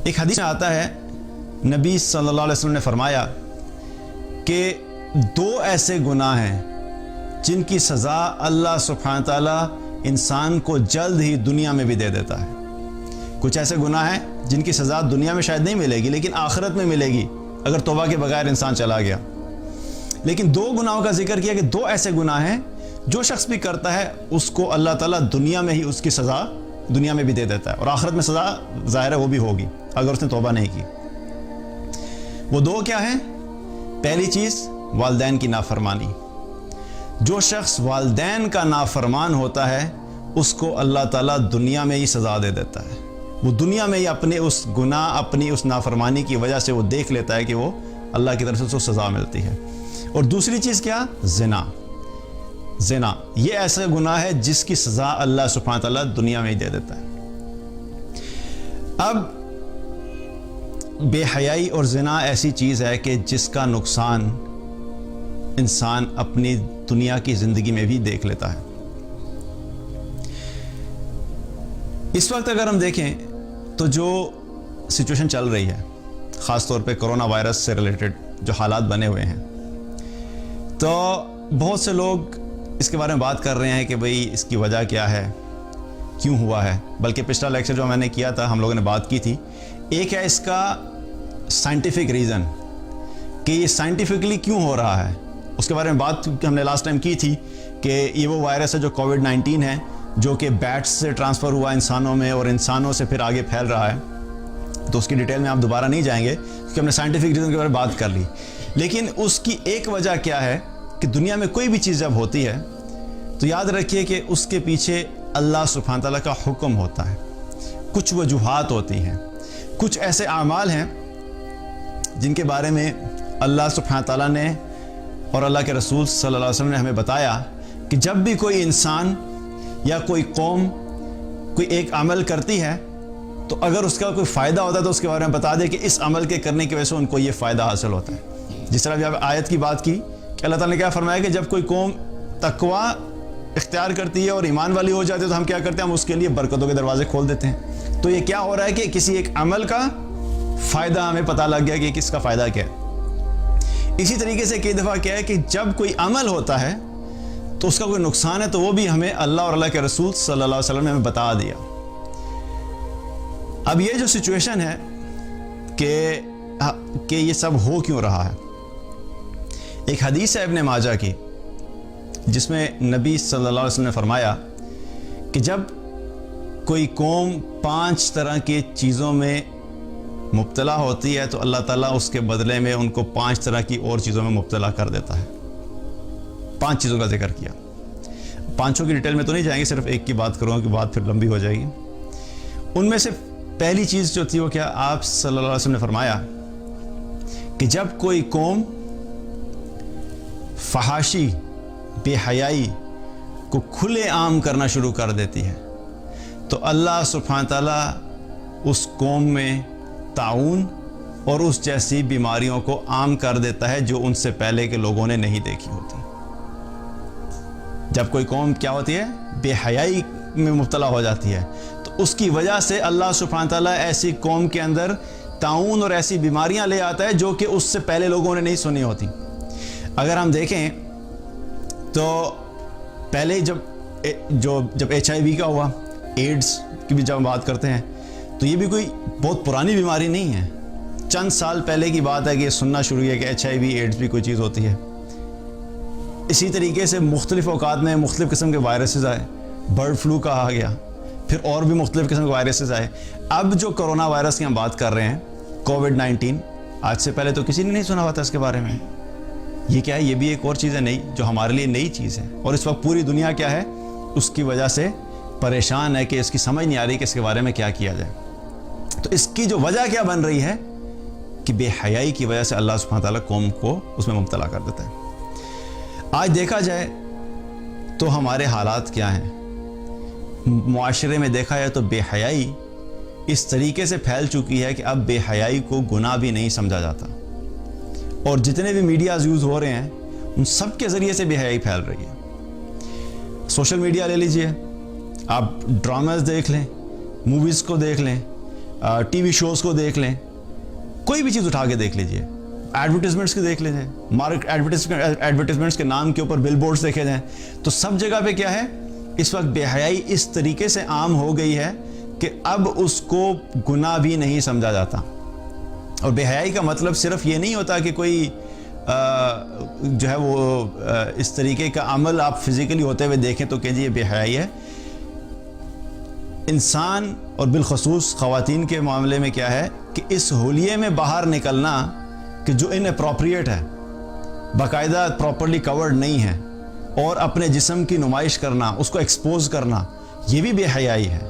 ایک حدیث میں آتا ہے نبی صلی اللہ علیہ وسلم نے فرمایا کہ دو ایسے گناہ ہیں جن کی سزا اللہ سبحانہ تعالیٰ انسان کو جلد ہی دنیا میں بھی دے دیتا ہے۔ کچھ ایسے گناہ ہیں جن کی سزا دنیا میں شاید نہیں ملے گی لیکن آخرت میں ملے گی اگر توبہ کے بغیر انسان چلا گیا۔ لیکن دو گناہوں کا ذکر کیا کہ دو ایسے گناہ ہیں جو شخص بھی کرتا ہے اس کو اللہ تعالیٰ دنیا میں ہی اس کی سزا دنیا میں بھی دے دیتا ہے، اور آخرت میں سزا ظاہر ہے وہ بھی ہوگی اگر اس نے توبہ نہیں کی۔ وہ دو کیا ہیں؟ پہلی چیز والدین کی نافرمانی۔ جو شخص والدین کا نافرمان ہوتا ہے اس کو اللہ تعالیٰ دنیا میں ہی سزا دے دیتا ہے۔ وہ دنیا میں ہی اپنے اس گناہ، اپنی اس نافرمانی کی وجہ سے وہ دیکھ لیتا ہے کہ وہ اللہ کی طرف سے اس کو سزا ملتی ہے۔ اور دوسری چیز کیا؟ زنا۔ زنا یہ ایسا گناہ ہے جس کی سزا اللہ سبحانہ تعالیٰ دنیا میں ہی دے دیتا ہے۔ اب بے حیائی اور زنا ایسی چیز ہے کہ جس کا نقصان انسان اپنی دنیا کی زندگی میں بھی دیکھ لیتا ہے۔ اس وقت اگر ہم دیکھیں تو جو سچویشن چل رہی ہے، خاص طور پہ کرونا وائرس سے ریلیٹڈ جو حالات بنے ہوئے ہیں، تو بہت سے لوگ اس کے بارے میں بات کر رہے ہیں کہ بھئی اس کی وجہ کیا ہے، کیوں ہوا ہے۔ بلکہ پچھلا لیکچر جو میں نے کیا تھا ہم لوگوں نے بات کی تھی، ایک ہے اس کا سائنٹیفک ریزن کہ یہ سائنٹیفکلی کیوں ہو رہا ہے، اس کے بارے میں بات ہم نے لاسٹ ٹائم کی تھی کہ یہ وہ وائرس ہے جو کووڈ-19 ہے جو کہ بیٹس سے ٹرانسفر ہوا انسانوں میں اور انسانوں سے پھر آگے پھیل رہا ہے۔ تو اس کی ڈیٹیل میں آپ دوبارہ نہیں جائیں گے کیونکہ ہم نے سائنٹیفک ریزن کے بارے میں بات کر لی۔ لیکن اس کی ایک وجہ کیا ہے کہ دنیا میں کوئی بھی چیز جب ہوتی ہے تو یاد رکھیے کہ اس کے پیچھے اللہ سبحانہ تعالیٰ کا حکم ہوتا ہے، کچھ وجوہات ہوتی ہیں، کچھ ایسے اعمال ہیں جن کے بارے میں اللہ سبحانہ تعالیٰ نے اور اللہ کے رسول صلی اللہ علیہ وسلم نے ہمیں بتایا کہ جب بھی کوئی انسان یا کوئی قوم کوئی ایک عمل کرتی ہے تو اگر اس کا کوئی فائدہ ہوتا ہے تو اس کے بارے میں بتا دے کہ اس عمل کے کرنے کی وجہ سے ان کو یہ فائدہ حاصل ہوتا ہے۔ جس طرح اب آیت کی بات کی کہ اللہ تعالیٰ نے کیا فرمایا کہ جب کوئی قوم تقوی اختیار کرتی ہے اور ایمان والی ہو جاتی ہے تو ہم کیا کرتے ہیں، ہم اس کے لیے برکتوں کے دروازے کھول دیتے ہیں۔ تو یہ کیا ہو رہا ہے کہ کسی ایک عمل کا فائدہ ہمیں پتہ لگ گیا کہ کس کا فائدہ کیا ہے۔ اسی طریقے سے کئی دفعہ کیا ہے کہ جب کوئی عمل ہوتا ہے تو اس کا کوئی نقصان ہے تو وہ بھی ہمیں اللہ اور اللہ کے رسول صلی اللہ علیہ وسلم نے ہمیں بتا دیا۔ اب یہ جو سچویشن ہے کہ یہ سب ہو کیوں رہا ہے، ایک حدیث ہے ابن ماجہ کی جس میں نبی صلی اللہ علیہ وسلم نے فرمایا کہ جب کوئی قوم 5 طرح کی چیزوں میں مبتلا ہوتی ہے تو اللہ تعالیٰ اس کے بدلے میں ان کو 5 طرح کی اور چیزوں میں مبتلا کر دیتا ہے۔ 5 چیزوں کا ذکر کیا، 5 کی ڈیٹیل میں تو نہیں جائیں گے، صرف ایک کی بات کروں گا کہ بات پھر لمبی ہو جائے گی۔ ان میں سے پہلی چیز جو تھی وہ کیا، آپ صلی اللہ علیہ وسلم نے فرمایا کہ جب کوئی قوم فحاشی، بے حیائی کو کھلے عام کرنا شروع کر دیتی ہے تو اللہ سبحانہ تعالیٰ اس قوم میں طاعون اور اس جیسی بیماریوں کو عام کر دیتا ہے جو ان سے پہلے کے لوگوں نے نہیں دیکھی ہوتی۔ جب کوئی قوم کیا ہوتی ہے، بے حیائی میں مبتلا ہو جاتی ہے تو اس کی وجہ سے اللہ سبحانہ تعالیٰ ایسی قوم کے اندر طاعون اور ایسی بیماریاں لے آتا ہے جو کہ اس سے پہلے لوگوں نے نہیں سنی ہوتی۔ اگر ہم دیکھیں تو پہلے جب HIV کا ہوا، ایڈز کی بھی جب ہم بات کرتے ہیں تو یہ بھی کوئی بہت پرانی بیماری نہیں ہے، چند سال پہلے کی بات ہے کہ یہ سننا شروع کیا کہ HIV ایڈز بھی کوئی چیز ہوتی ہے۔ اسی طریقے سے مختلف اوقات میں مختلف قسم کے وائرسز آئے، برڈ فلو کہا گیا، پھر اور بھی مختلف قسم کے وائرسز آئے۔ اب جو کرونا وائرس کی ہم بات کر رہے ہیں، کووڈ-19، آج سے پہلے تو کسی نے نہیں سنا ہوا تھا اس کے بارے میں۔ یہ کیا ہے؟ یہ بھی ایک اور چیز ہے نئی، جو ہمارے لیے نئی چیز ہے، اور اس وقت پوری دنیا کیا ہے، اس کی وجہ سے پریشان ہے کہ اس کی سمجھ نہیں آ رہی کہ اس کے بارے میں کیا کیا جائے۔ تو اس کی جو وجہ کیا بن رہی ہے کہ بے حیائی کی وجہ سے اللہ سبحانہ تعالیٰ قوم کو اس میں مبتلا کر دیتا ہے۔ آج دیکھا جائے تو ہمارے حالات کیا ہیں، معاشرے میں دیکھا جائے تو بے حیائی اس طریقے سے پھیل چکی ہے کہ اب بے حیائی کو گناہ بھی نہیں سمجھا جاتا، اور جتنے بھی میڈیاز یوز ہو رہے ہیں ان سب کے ذریعے سے بے حیائی پھیل رہی ہے۔ سوشل میڈیا لے لیجئے، آپ ڈراماز دیکھ لیں، موویز کو دیکھ لیں، ٹی وی شوز کو دیکھ لیں, کوئی بھی چیز اٹھا کے دیکھ لیجئے, ایڈورٹیزمنٹس کے دیکھ لیجئے, ایڈورٹیزمنٹس کے نام کے اوپر بل بورڈز دیکھے جائیں, تو سب جگہ پہ کیا ہے, اس وقت بے حیائی اس طریقے سے عام ہو گئی ہے کہ اب اس کو گناہ بھی نہیں سمجھا جاتا. اور بے حیائی کا مطلب صرف یہ نہیں ہوتا کہ کوئی جو ہے وہ اس طریقے کا عمل آپ فزیکلی ہوتے ہوئے دیکھیں تو کہ جی یہ بے حیائی ہے. انسان اور بالخصوص خواتین کے معاملے میں کیا ہے کہ اس حلیے میں باہر نکلنا کہ جو ان اپروپریٹ ہے, باقاعدہ پراپرلی کورڈ نہیں ہے, اور اپنے جسم کی نمائش کرنا, اس کو ایکسپوز کرنا, یہ بھی بے حیائی ہے.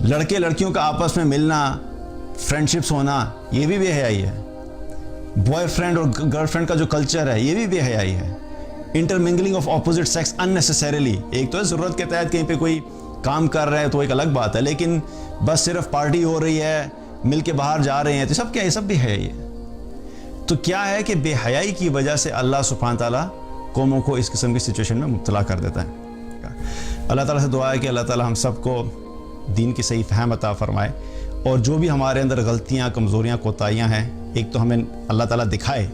لڑکے لڑکیوں کا آپس میں ملنا, فرینڈشپس ہونا, یہ بھی بے حیائی ہے. بوائے فرینڈ اور گرل فرینڈ کا جو کلچر ہے یہ بھی بے حیائی ہے. انٹرمنگلنگ آف اپوزٹ سیکس اننیسیسریلی, ایک تو ہے ضرورت کے تحت کہیں پہ کوئی کام کر رہے ہیں تو ایک الگ بات ہے, لیکن بس صرف پارٹی ہو رہی ہے, مل کے باہر جا رہے ہیں, تو سب کیا ہے, سب بے حیائی ہے. تو کیا ہے کہ بے حیائی کی وجہ سے اللہ سبحانہ تعالیٰ قوموں کو اس قسم کی سچویشن میں مبتلا کر دیتا ہے. اللہ تعالیٰ سے دعا ہے کہ اللہ تعالیٰ ہم سب کو دین کی صحیح فہم عطا فرمائے, اور جو بھی ہمارے اندر غلطیاں, کمزوریاں, کوتاہیاں ہیں, ایک تو ہمیں اللہ تعالیٰ دکھائے,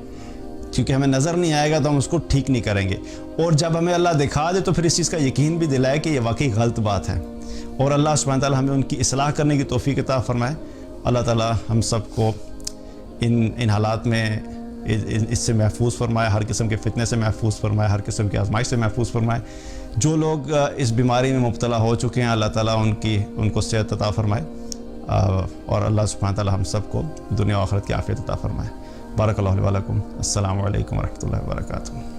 کیونکہ ہمیں نظر نہیں آئے گا تو ہم اس کو ٹھیک نہیں کریں گے, اور جب ہمیں اللہ دکھا دے تو پھر اس چیز کا یقین بھی دلائے کہ یہ واقعی غلط بات ہے, اور اللہ سبحانہ تعالیٰ ہمیں ان کی اصلاح کرنے کی توفیق عطا فرمائے. اللہ تعالیٰ ہم سب کو ان حالات میں اس سے محفوظ فرمائے, ہر قسم کے فتنے سے محفوظ فرمائے, ہر قسم کی آزمائش سے محفوظ فرمائے. جو لوگ اس بیماری میں مبتلا ہو چکے ہیں اللہ تعالیٰ ان کو صحت عطا فرمائے, اور اللہ سبحانہ تعالیٰ ہم سب کو دنیا و آخرت کی عافیت عطا فرمائے. بارک اللہ علیہ ولکم. السلام علیکم ورحمۃ اللہ وبرکاتہ.